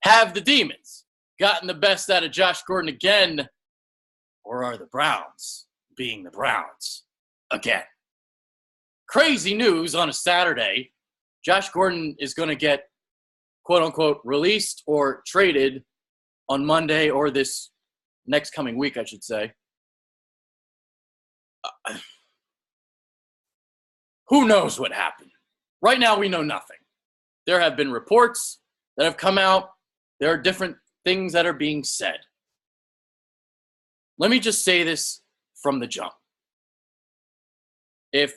Have the Demons gotten the best out of Josh Gordon again? Or are the Browns being the Browns again? Crazy news on a Saturday. Josh Gordon is going to get, quote-unquote, released or traded on Monday, or this next coming week, I should say. Who knows what happened? Right now, we know nothing. There have been reports that have come out. There are different things that are being said. Let me just say this from the jump. If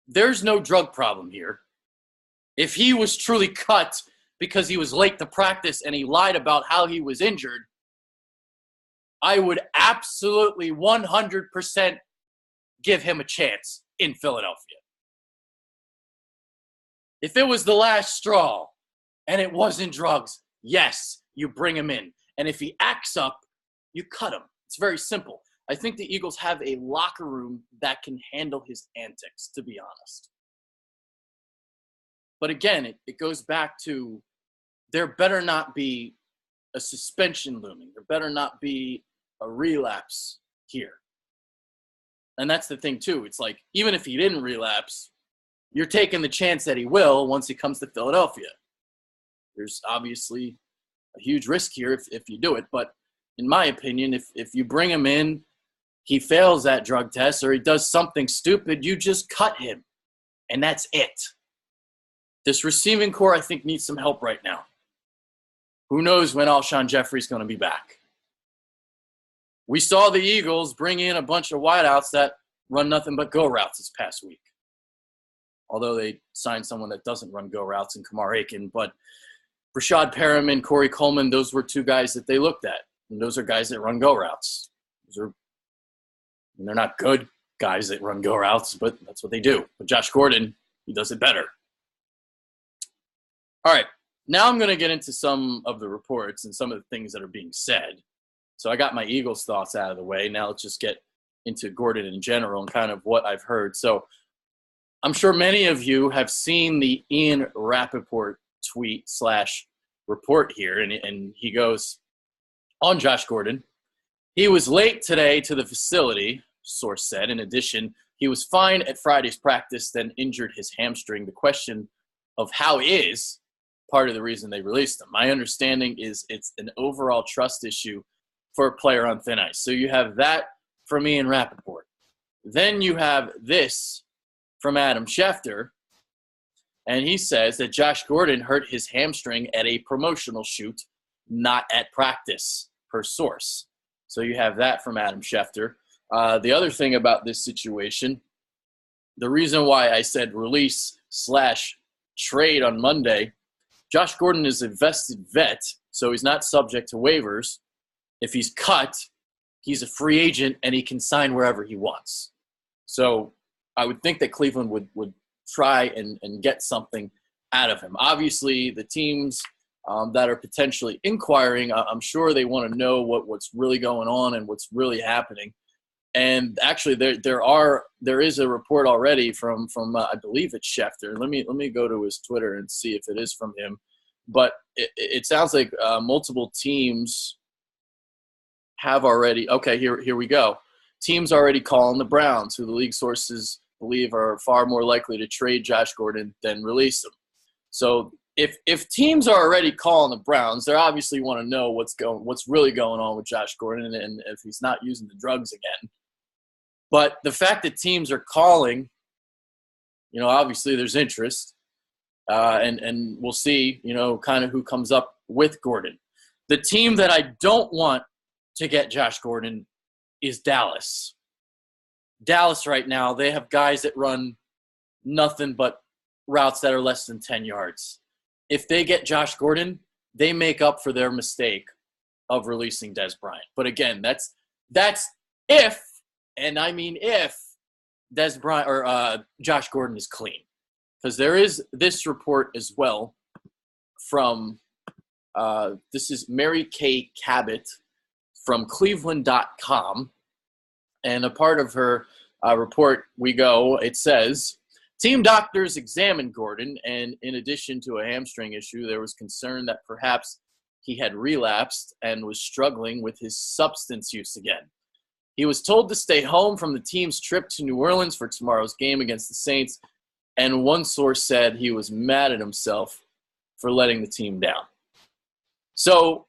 there's no drug problem here, if he was truly cut because he was late to practice and he lied about how he was injured, I would absolutely 100% give him a chance in Philadelphia. If it was the last straw and it wasn't drugs, yes, you bring him in. And if he acts up, you cut him. It's very simple. I think the Eagles have a locker room that can handle his antics, to be honest. But again, it goes back to there better not be a suspension looming. There better not be a relapse here. And that's the thing, too. It's like, even if he didn't relapse, you're taking the chance that he will once he comes to Philadelphia. There's obviously a huge risk here if you do it. But in my opinion, if you bring him in, he fails that drug test or he does something stupid, you just cut him. And that's it. This receiving core, I think, needs some help right now. Who knows when Alshon Jeffrey's going to be back? We saw the Eagles bring in a bunch of wideouts that run nothing but go routes this past week. Although they signed someone that doesn't run go routes in Kamar Aiken. But Rashad Perriman, Corey Coleman, those were two guys that they looked at. And those are guys that run go routes. They're not good guys that run go routes, but that's what they do. But Josh Gordon, he does it better. All right, now I'm going to get into some of the reports and some of the things that are being said. So I got my Eagles thoughts out of the way. Now let's just get into Gordon in general and kind of what I've heard. So I'm sure many of you have seen the Ian Rappaport tweet / report here, and he goes, on Josh Gordon, he was late today to the facility, source said. In addition, he was fine at Friday's practice, then injured his hamstring. The question of how is part of the reason they released him. My understanding is it's an overall trust issue for a player on thin ice. So you have that from Ian Rappaport. Then you have this from Adam Schefter, and he says that Josh Gordon hurt his hamstring at a promotional shoot, not at practice, per source. So you have that from Adam Schefter. The other thing about this situation, the reason why I said release / trade on Monday, Josh Gordon is a vested vet, so he's not subject to waivers. If he's cut, he's a free agent and he can sign wherever he wants. So I would think that Cleveland would try and get something out of him. Obviously, the teams that are potentially inquiring, I'm sure they want to know what's really going on and what's really happening. And actually, there is a report already from I believe it's Schefter. Let me go to his Twitter and see if it is from him. But it sounds like multiple teams have already. Okay, here we go. Teams already calling the Browns, who the league sources believe are far more likely to trade Josh Gordon than release him. So if teams are already calling the Browns, they obviously want to know what's really going on with Josh Gordon and if he's not using the drugs again. But the fact that teams are calling, obviously there's interest, and we'll see, kind of who comes up with Gordon. The team that I don't want to get Josh Gordon is Dallas. Dallas right now, they have guys that run nothing but routes that are less than 10 yards. If they get Josh Gordon, they make up for their mistake of releasing Dez Bryant. But again, that's if, and I mean if, Dez Bryant or Josh Gordon is clean. Because there is this report as well from this is Mary Kay Cabot from Cleveland.com. And a part of her report, it says, team doctors examined Gordon, and in addition to a hamstring issue, there was concern that perhaps he had relapsed and was struggling with his substance use again. He was told to stay home from the team's trip to New Orleans for tomorrow's game against the Saints, and one source said he was mad at himself for letting the team down. So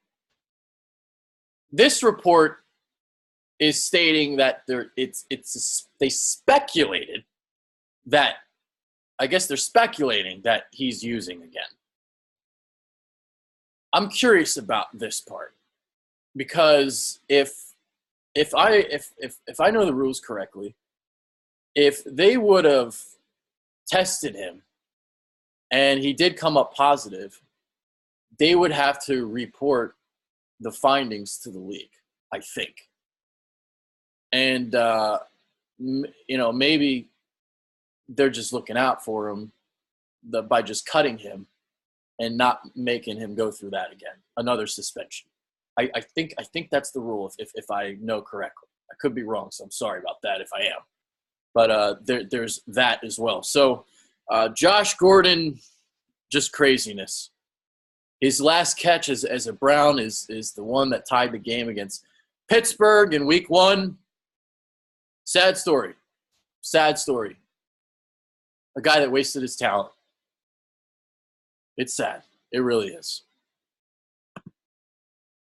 this report is stating that they speculated that, I guess they're speculating that he's using again. I'm curious about this part because if I know the rules correctly, if they would have tested him and he did come up positive, they would have to report the findings to the league, I think. And, maybe they're just looking out for him by just cutting him and not making him go through that again, another suspension. I think that's the rule if I know correctly. I could be wrong, so I'm sorry about that if I am. But there's that as well. So Josh Gordon, just craziness. His last catch as a Brown is the one that tied the game against Pittsburgh in Week 1. Sad story. Sad story. A guy that wasted his talent. It's sad. It really is.